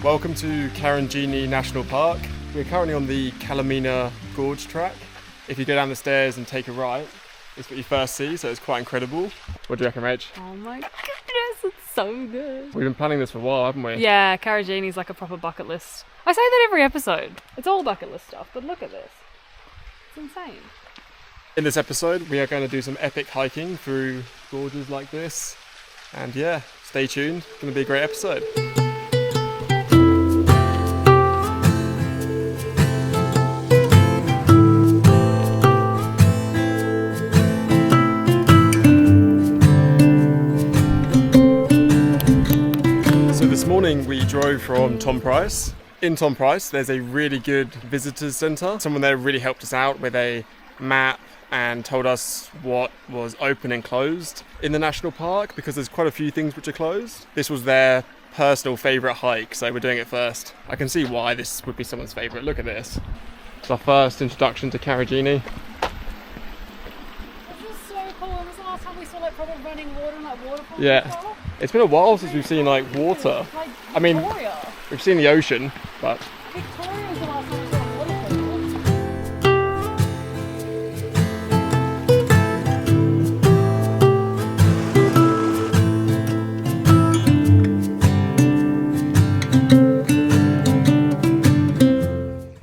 Welcome to Karijini National Park. We're currently on the Kalamina Gorge track. If you go down the stairs and take a right, it's what you first see, so it's quite incredible. What do you reckon, Rach? Oh my goodness, it's so good. We've been planning this for a while, haven't we? Yeah, Karijini's like a proper bucket list. I say that every episode. It's all bucket list stuff, but look at this. It's insane. In this episode, we are going to do some epic hiking through gorges like this. And yeah, stay tuned. It's going to be a great episode. This morning we drove from Tom Price. In Tom Price there's a really good visitors centre. Someone there really helped us out with a map and told us what was open and closed in the national park, because there's quite a few things which are closed. This was their personal favourite hike, so we're doing it first. I can see why this would be someone's favourite. Look at this. It's our first introduction to Karijini. This is so cool. When was the last time we saw like proper running water and like waterfalls? Yeah. It's been a while since we've seen like water. Like I mean, Victoria. we've seen the ocean, but Victoria was the last time we saw a waterfall.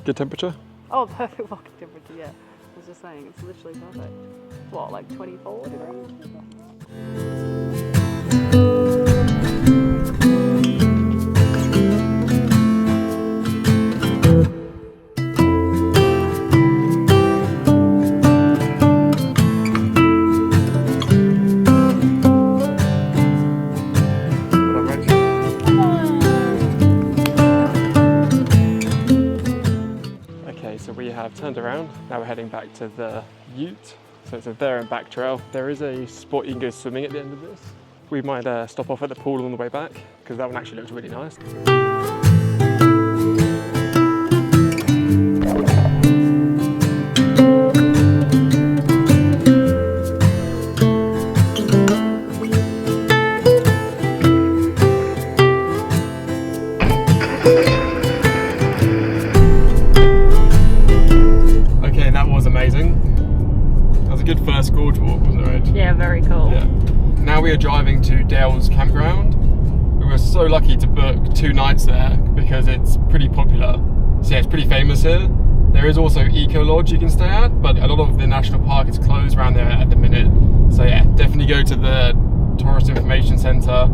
good temperature. Oh, perfect walking temperature, yeah. I was just saying, it's literally perfect. What, like 24 degrees? Turned around, now we're heading back to the ute, so it's a there and back trail. There is a spot you can go swimming at the end of this. We might stop off at the pool on the way back, because that one actually looks really nice. Good first gorge walk, wasn't it, Rach? Yeah, very cool. Yeah. Now we are driving to Dale's Campground. We were so lucky to book 2 nights there because it's pretty popular. So yeah, it's pretty famous here. There is also Eco Lodge you can stay at, but a lot of the national park is closed around there at the minute. So yeah, definitely go to the Tourist Information Centre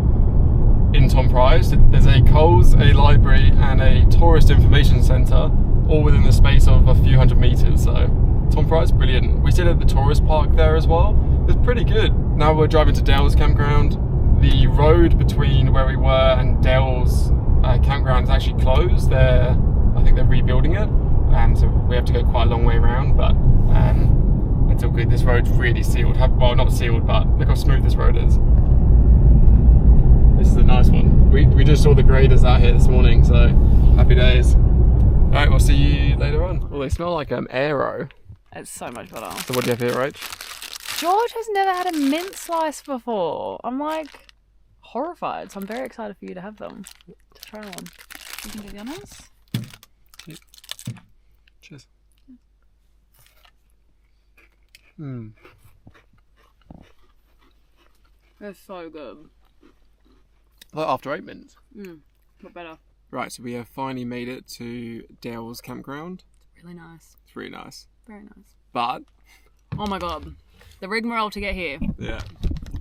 in Tom Price. There's a Coles, a library and a Tourist Information Centre all within the space of a few hundred metres. So Tom Price, brilliant. We stayed at the tourist park there as well. It was pretty good. Now we're driving to Dale's Campground. The road between where we were and Dale's campground is actually closed. I think they're rebuilding it, so we have to go quite a long way around, but it's all good. This road's really sealed. Well, not sealed, but look how smooth this road is. This is a nice one. We just saw the graders out here this morning, so happy days. All right, we'll see you later on. Well, they smell like Aero. It's so much better. So what do you have here, Rach? George has never had a mint slice before. I'm like horrified, so I'm very excited for you to have them. To try one. You can get the others? Cheers. Mmm. They're so good. Like after 8 minutes. But better. Right, so we have finally made it to Dale's Campground. It's really nice. It's really nice. Very nice. But oh my god, the rigmarole to get here. Yeah,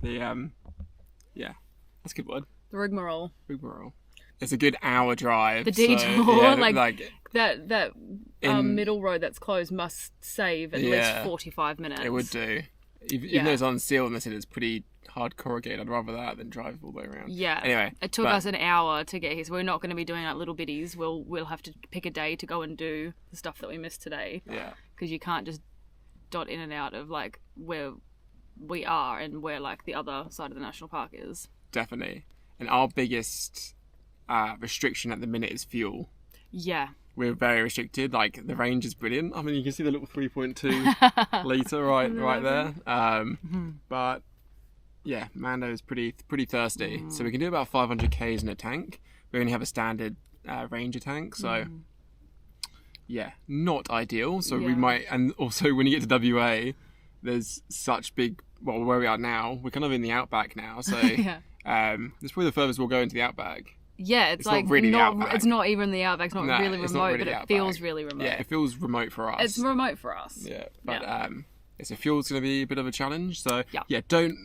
yeah, that's a good word. The rigmarole. Rigmarole. It's a good hour drive. The detour, so, yeah, like that middle road that's closed must save at least 45 minutes. It would do. Even though it's on seal and they said it's pretty hard corrugated, I'd rather that than drive all the way around. Yeah. Anyway, it took us an hour to get here, so we're not going to be doing like little bitties. We'll have to pick a day to go and do the stuff that we missed today. Yeah. Because you can't just dot in and out of like where we are and where like the other side of the national park is. Definitely. And our biggest restriction at the minute is fuel. Yeah. We're very restricted. Like the range is brilliant. I mean, you can see the little 3.2 litre right there. But yeah, Mando is pretty thirsty. So we can do about 500 k's in a tank. We only have a standard ranger tank, so yeah, not ideal. So we might, and also when you get to WA, there's such big, well, where we are now, we're kind of in the outback now, so it's probably the furthest we'll go into the outback. Yeah, it's like not really the outback. It's not even the outback. It's not really it's remote, not really but the it outback. feels really remote. Yeah, it feels remote for us. It's remote for us. Yeah, but so fuel's going to be a bit of a challenge. So yeah, don't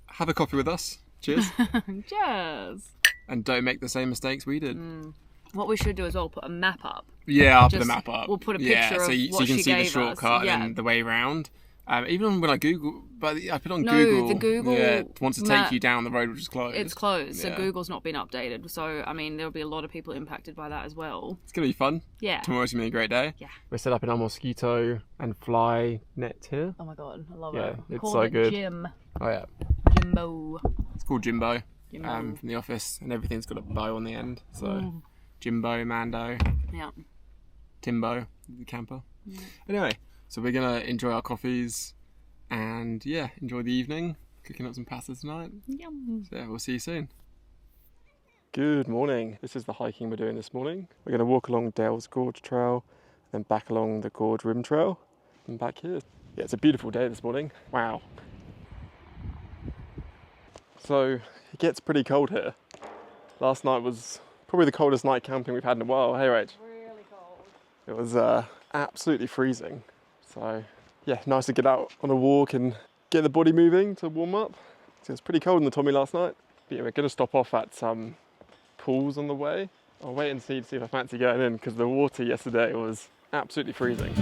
have a coffee with us. Cheers. Cheers. And don't make the same mistakes we did. What we should do is put a map up. Yeah, I'll put the map up. We'll put a picture of so you can see the shortcut and the way around. Even when I Google, but I put on Google. The Google wants to take you down the road, which is closed. It's closed, so Google's not been updated. So, I mean, there'll be a lot of people impacted by that as well. It's going to be fun. Yeah. Tomorrow's going to be a great day. Yeah. We're set up in our mosquito and fly net here. Oh my god, I love it. It's Call so it good. Jim. Oh yeah. Jimbo. It's called Jimbo. From the office, and everything's got a bow on the end. So Jimbo, Mando. Yeah. Timbo, the camper. Anyway, so we're going to enjoy our coffees. And yeah, enjoy the evening, cooking up some pasta tonight. Yum. So yeah, we'll see you soon. Good morning. This is the hiking we're doing this morning. We're going to walk along Dale's Gorge Trail, then back along the Gorge Rim Trail, and back here. Yeah, it's a beautiful day this morning. Wow. So it gets pretty cold here. Last night was probably the coldest night camping we've had in a while. Hey, Rach? Really cold. It was absolutely freezing. So yeah, nice to get out on a walk and get the body moving to warm up. So it's pretty cold in the Tommy last night. But yeah, we're going to stop off at some pools on the way. I'll wait and see if I fancy going in, because the water yesterday was absolutely freezing.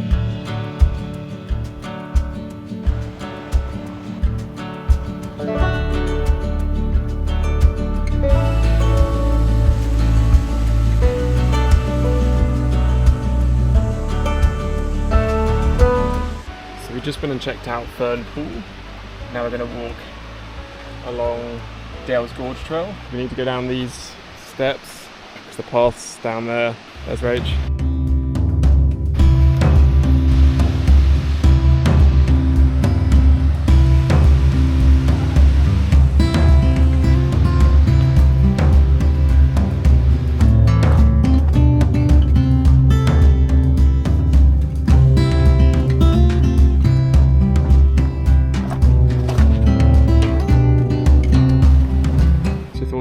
We've just been and checked out Fern Pool. Now we're going to walk along Dale's Gorge Trail. We need to go down these steps. There's the path's down there. There's Rach.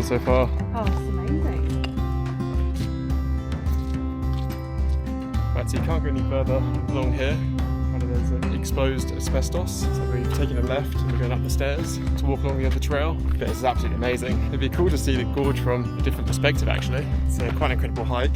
So far. Oh, it's amazing. Right, so you can't go any further along here. There's an exposed asbestos. So we've taken a left and we're going up the stairs to walk along the other trail. This is absolutely amazing. It'd be cool to see the gorge from a different perspective actually. It's quite an incredible hike.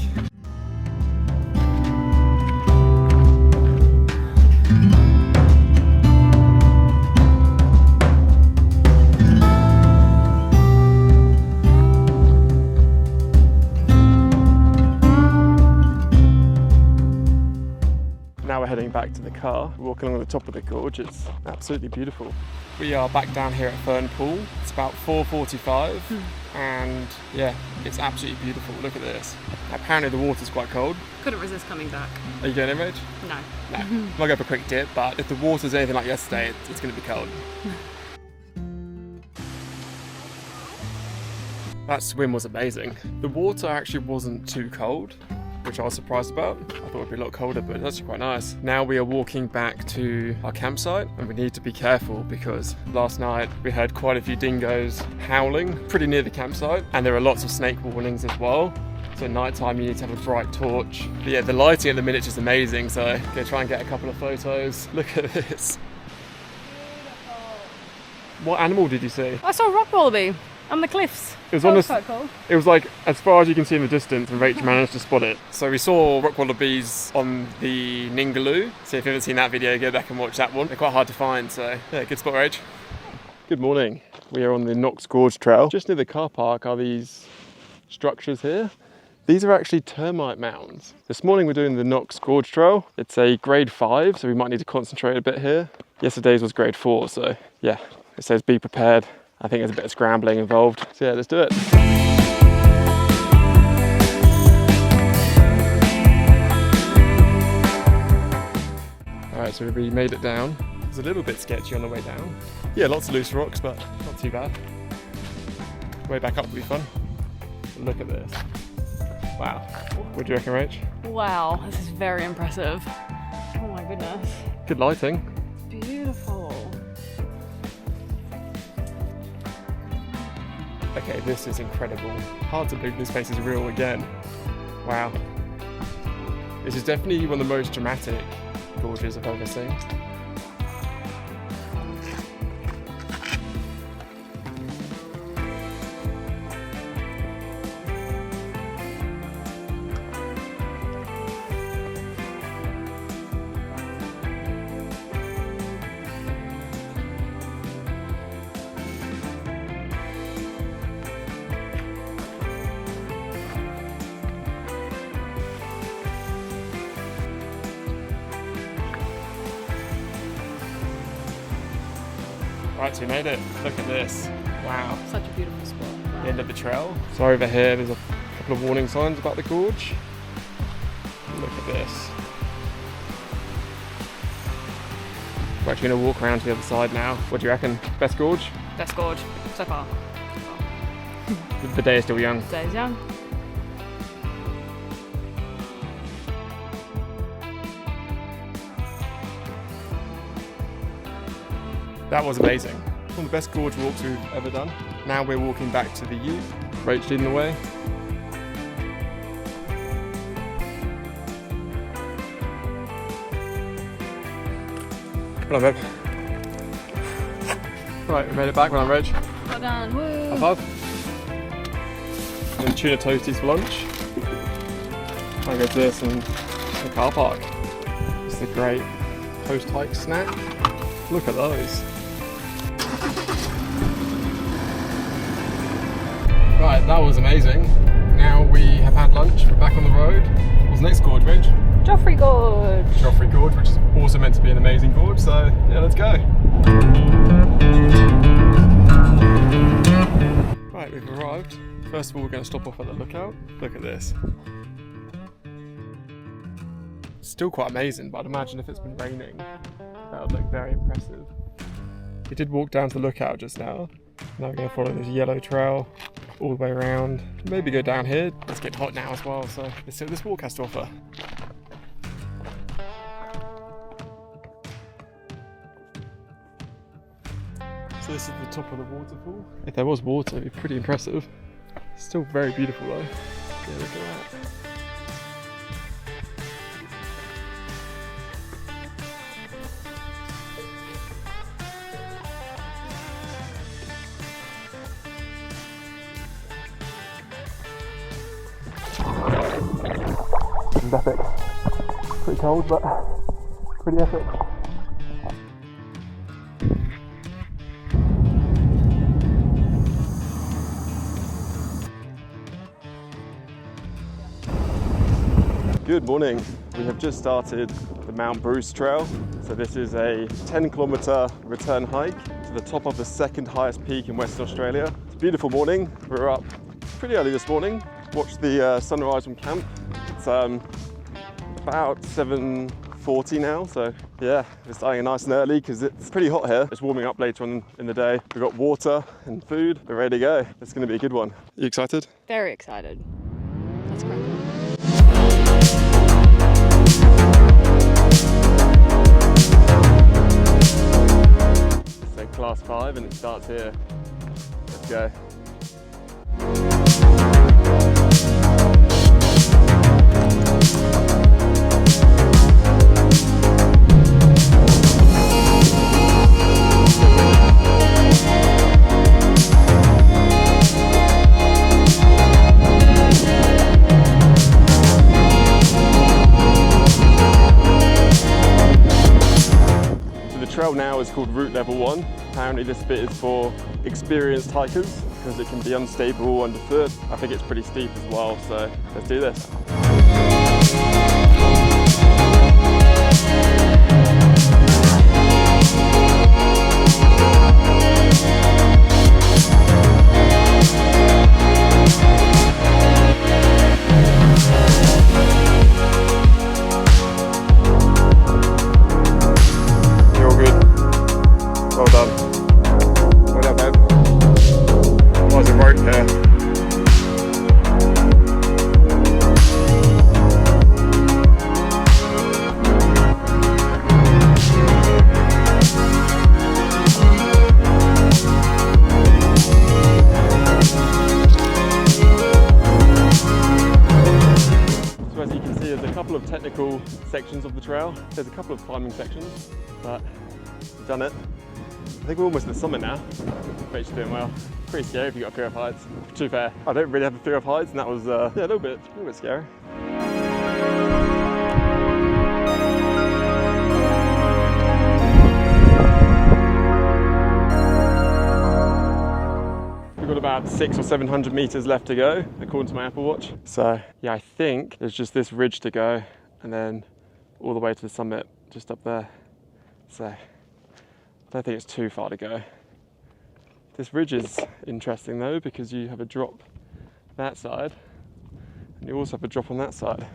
Now we're heading back to the car, walking along the top of the gorge. It's absolutely beautiful. We are back down here at Fern Pool. It's about 4:45 and yeah, it's absolutely beautiful. Look at this. Apparently the water's quite cold. Couldn't resist coming back. Are you going in, Rach? No. No. I'll go for a quick dip, but if the water's anything like yesterday, it's going to be cold. That swim was amazing. The water actually wasn't too cold, which I was surprised about. I thought it'd be a lot colder, but it's actually quite nice. Now we are walking back to our campsite, and we need to be careful because last night we heard quite a few dingoes howling pretty near the campsite, and there are lots of snake warnings as well. So at night time you need to have a bright torch. But yeah, the lighting at the minute is just amazing, so I'm gonna try and get a couple of photos. Look at this. What animal did you see? I saw a rock wallaby on the cliffs. It was on the, quite cool. It was like as far as you can see in the distance, and Rach managed to spot it. So we saw rock wallabies on the Ningaloo. So if you haven't seen that video, go back and watch that one. They're quite hard to find, so yeah, good spot, Rach. Good morning. We are on the Knox Gorge Trail. Just near the car park are these structures here. These are actually termite mounds. This morning we're doing the Knox Gorge Trail. It's a grade 5, so we might need to concentrate a bit here. Yesterday's was grade 4, so yeah, it says be prepared. I think there's a bit of scrambling involved. So yeah, let's do it. Alright, so we made it down. It was a little bit sketchy on the way down. Yeah, lots of loose rocks, but not too bad. Way back up will be fun. Look at this. Wow. What do you reckon, Rach? Wow, this is very impressive. Oh my goodness. Good lighting. Beautiful. Okay, this is incredible. Hard to believe this place is real again. Wow. This is definitely one of the most dramatic gorges I've ever seen. Right, so we made it. Look at this. Wow. Such a beautiful spot. Wow. The end of the trail. So over here there's a couple of warning signs about the gorge. Look at this. We're actually going to walk around to the other side now. What do you reckon? Best gorge? Best gorge so far. The day is still young. Day is young. That was amazing. One of the best gorge walks we've ever done. Now we're walking back to the U. Rach leading the way. Well done, babe. Right, we made it back. Well done, Rach. Well done. Woo. High five. And tuna toasties for lunch. I'll go to this and the car park. It's a great post-hike snack. Look at those. Right, that was amazing. Now we have had lunch, we're back on the road. What's the next gorge, Rach? Joffre Gorge. Joffre Gorge, which is also meant to be an amazing gorge, so yeah, let's go. Right, we've arrived. First of all, we're going to stop off at the lookout. Look at this. Still quite amazing, but I'd imagine if it's been raining, that would look very impressive. We did walk down to the lookout just now. Now we're going to follow this yellow trail all the way around. Maybe go down here. It's getting hot now as well, so let's see what this walk has to offer. So this is the top of the waterfall. If there was water, it'd be pretty impressive. Still very beautiful though. Yeah, look at that. Epic. Pretty cold, but pretty epic. Good morning. We have just started the Mount Bruce Trail. So this is a 10-kilometre return hike to the top of the second highest peak in Western Australia. It's a beautiful morning. We were up pretty early this morning. Watched the sunrise from camp. It's about 7:40 now, so yeah, we're starting nice and early because it's pretty hot here. It's warming up later on in the day. We've got water and food. We're ready to go. It's going to be a good one. You excited? Very excited. That's great. So class 5 and it starts here. Let's go. Trail now is called route level 1. Apparently this bit is for experienced hikers because it can be unstable underfoot. I think it's pretty steep as well, so let's do this. sections of the trail. There's a couple of climbing sections, but we've done it. I think we're almost at the summit now. Rachel's doing well. Pretty scary if you've got a fear of heights. To be fair, I don't really have a fear of heights, and that was yeah, a little bit scary. We've got about 600 or 700 meters left to go, according to my Apple Watch. So yeah, I think there's just this ridge to go, and then all the way to the summit, just up there. So I don't think it's too far to go. This ridge is interesting though, because you have a drop that side, and you also have a drop on that side.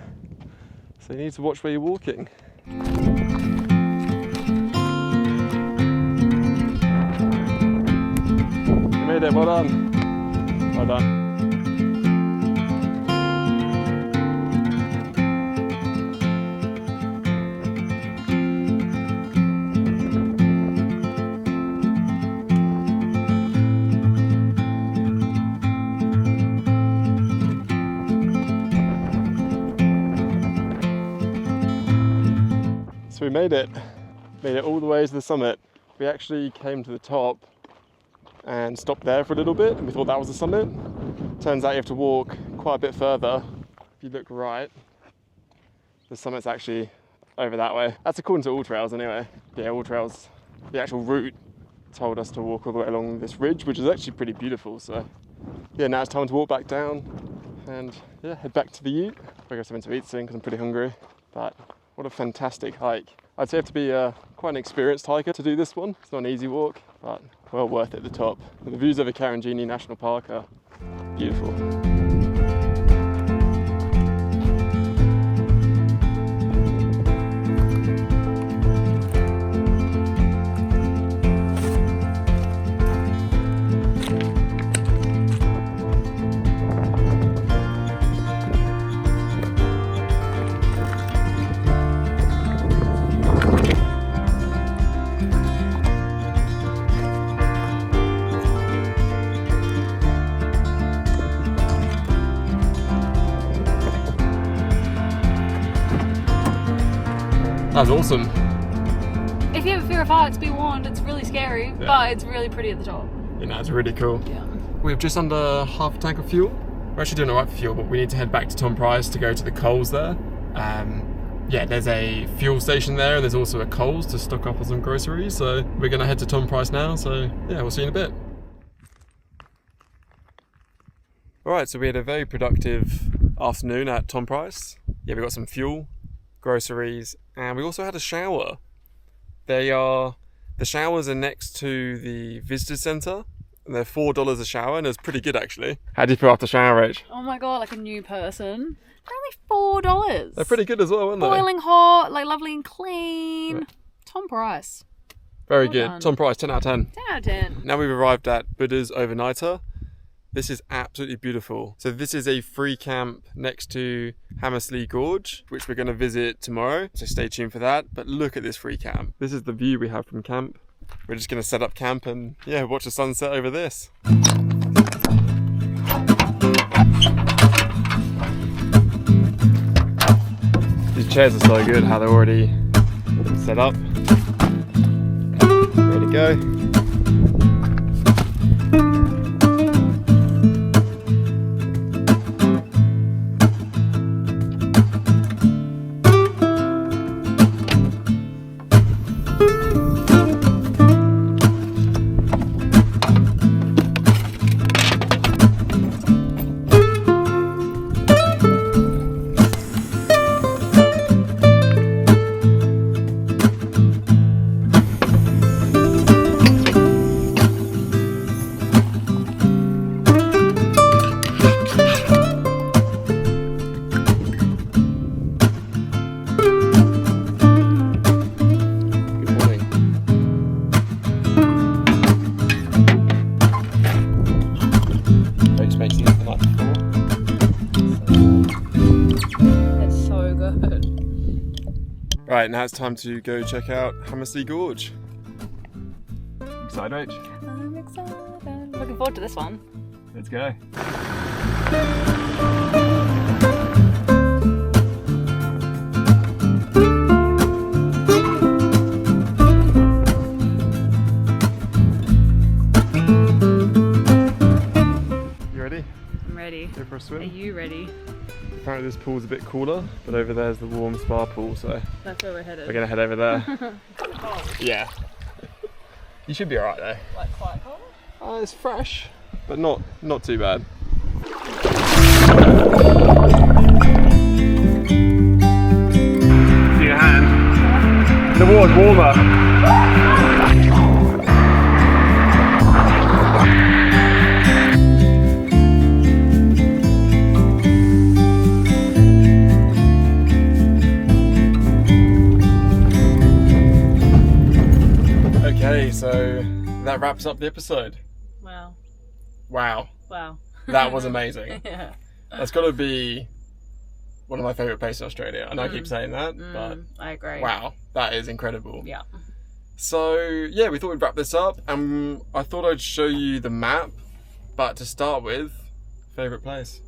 So you need to watch where you're walking. You made it, well done. Well done. So we made it all the way to the summit. We actually came to the top and stopped there for a little bit, and we thought that was the summit. Turns out you have to walk quite a bit further. If you look right, the summit's actually over that way. That's according to All Trails anyway. Yeah, All Trails, the actual route told us to walk all the way along this ridge, which is actually pretty beautiful. So yeah, now it's time to walk back down and yeah, head back to the ute. We'll go something to eat soon because I'm pretty hungry. But what a fantastic hike. I'd say you have to be quite an experienced hiker to do this one. It's not an easy walk, but well worth it at the top. And the views over Karijini National Park are beautiful. That was awesome. If you have a fear of heights, be warned, it's really scary, but it's really pretty at the top. You know, it's really cool. Yeah. We have just under half a tank of fuel. We're actually doing alright for fuel, but we need to head back to Tom Price to go to the Coles there. Yeah, there's a fuel station there, and there's also a Coles to stock up on some groceries. So we're going to head to Tom Price now. So yeah, we'll see you in a bit. Alright, so we had a very productive afternoon at Tom Price. Yeah, we got some fuel, groceries, and we also had a shower. The showers are next to the visitor centre, and they're $4 a shower, and it's pretty good actually. How do you feel after shower, Rach? Oh my god, like a new person. They're only $4. They're pretty good as well, aren't they? Boiling hot, like lovely and clean. Yeah. Tom Price. Very good. Done. Tom Price, 10 out of 10. 10 out of 10. Now we've arrived at Buddha's Overnighter. This is absolutely beautiful. So this is a free camp next to Hammersley Gorge, which we're going to visit tomorrow. So stay tuned for that. But look at this free camp. This is the view we have from camp. We're just going to set up camp and yeah, watch the sunset over this. These chairs are so good, how they're already set up. Ready to go. Right, now it's time to go check out Hammersley Gorge. Excited, Rach? I'm excited. Looking forward to this one. Let's go. ready. Go for a swim? Are you ready? Apparently this pool's a bit cooler, but over there's the warm spa pool, so That's where we're headed. we're gonna head over there. Cold. Yeah. You should be alright though. Like quite cold? It's fresh, but not too bad. See your hand? The water's warmer. Okay, so that wraps up the episode. Wow. Wow. Wow. That was amazing. Yeah. That's got to be one of my favourite places in Australia. I know I keep saying that, but I agree. wow, that is incredible. Yeah. So, yeah, we thought we'd wrap this up, and I thought I'd show you the map, but to start with, favourite place?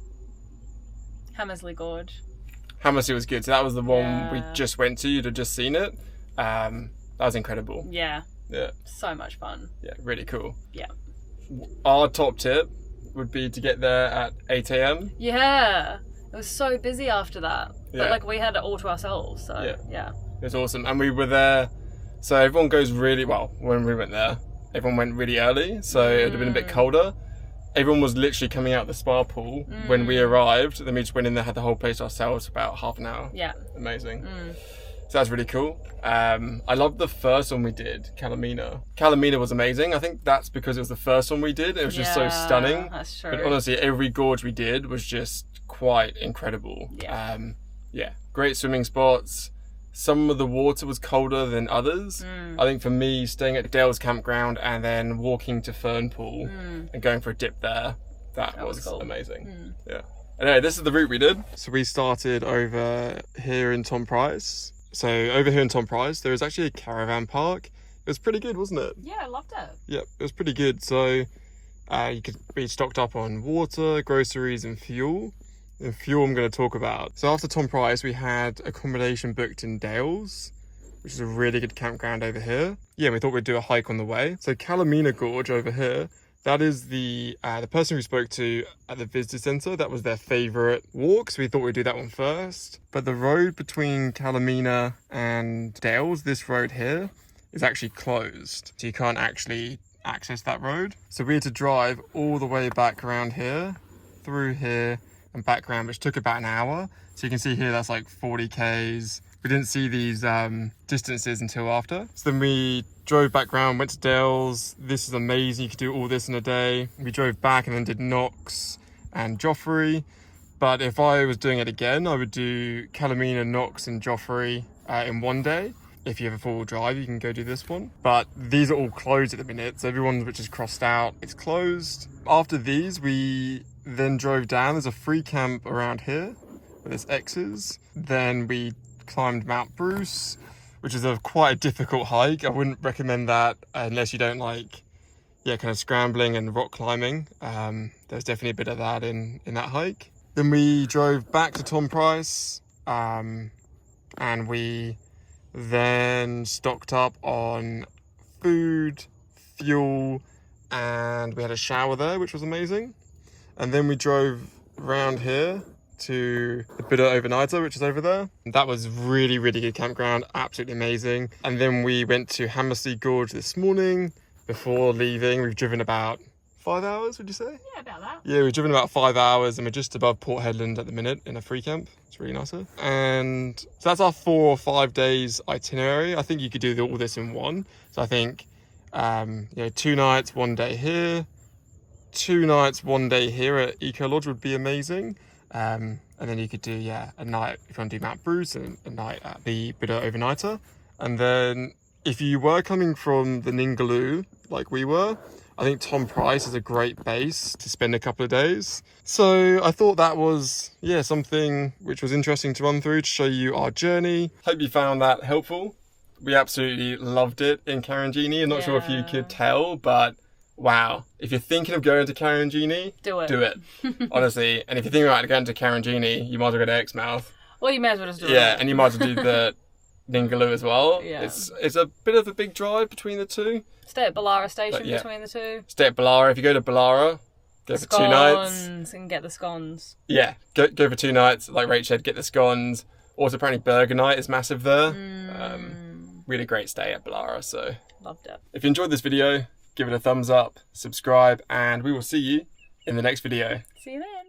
Hammersley Gorge. Hammersley was good, so that was the one we Yeah. just went to, you'd have just seen it. That was incredible. Yeah. Yeah, So much fun. yeah, really cool. Yeah. Our top tip would be to get there at 8 a.m. Yeah. It was so busy after that. Yeah. But like we had it all to ourselves, so yeah. It was awesome, and we were there, so everyone goes really well. When we went there, everyone went really early, so it would have been a bit colder. Everyone was literally coming out of the spa pool when we arrived. Then we just went in there, had the whole place to ourselves for about half an hour. Yeah. Amazing. So that's really cool. I loved the first one we did, Kalamina. Kalamina was amazing. I think that's because it was the first one we did. It was just so stunning. That's true. But honestly, every gorge we did was just quite incredible. Yeah. Yeah, great swimming spots. Some of the water was colder than others. I think for me, staying at Dale's Campground and then walking to Fern Pool and going for a dip there, that was cool. Amazing. Yeah. Anyway, this is the route we did. So we started over here in Tom Price. So over here in Tom Price, there was actually a caravan park. It was pretty good, wasn't it? Yeah, I loved it. Yep, it was pretty good. So you could be stocked up on water, groceries and fuel. And fuel I'm going to talk about. So after Tom Price, we had accommodation booked in Dales, which is a really good campground over here. Yeah, we thought we'd do a hike on the way. So Kalamina Gorge over here, that is the person we spoke to at the visitor centre. That was their favourite walk, so we thought we'd do that one first. But the road between Kalamina and Dales, this road here, is actually closed. So you can't actually access that road. So we had to drive all the way back around here, through here, and back around, which took about an hour. So you can see here, that's like 40 Ks. We didn't see these distances until after. So then we drove back round, went to Dales. This is amazing, you could do all this in a day. We drove back and then did Knox and Joffre. But if I was doing it again, I would do Kalamina, Knox and Joffre in one day. If you have a four-wheel drive, you can go do this one. But these are all closed at the minute, so everyone which is crossed out, it's closed. After these, we then drove down. There's a free camp around here, where there's X's. Then we climbed Mount Bruce, which is quite a difficult hike. I wouldn't recommend that unless you don't like, kind of scrambling and rock climbing. There's definitely a bit of that in that hike. Then we drove back to Tom Price, and we then stocked up on food, fuel, and we had a shower there, which was amazing. And then we drove around here to the Buddha Overnighter, which is over there. That was really, really good campground, absolutely amazing. And then we went to Hammersley Gorge this morning. Before leaving, we've driven about 5 hours, would you say? Yeah, about that. Yeah, we've driven about 5 hours and we're just above Port Hedland at the minute in a free camp. It's really nice here. And so that's our 4 or 5 days itinerary. I think you could do all this in one. So I think, 2 nights, 1 day here. 2 nights, 1 day here at Eco Lodge would be amazing. And then you could do, a night if you want to do Mount Bruce and a night at the Buddha Overnighter. And then if you were coming from the Ningaloo, like we were, I think Tom Price is a great base to spend a couple of days. So I thought that was, something which was interesting to run through to show you our journey. Hope you found that helpful. We absolutely loved it in Karijini. I'm not sure if you could tell, but wow. If you're thinking of going to Karijini, do it. Honestly. And if you're thinking about going to Karijini, you might as well go to Exmouth. Well, you may as well just do it. Yeah, and you might as well do the Ningaloo as well. Yeah. It's a bit of a big drive between the two. Stay at Ballara station between the two. Stay at Ballara. If you go to Ballara, Go for 2 nights. Scones, and get the scones. Yeah, go for 2 nights. Like Rach said, get the scones. Also, apparently burger night is massive there. We had a great stay at Balara, so... Loved it. If you enjoyed this video, give it a thumbs up, subscribe, and we will see you in the next video. See you then.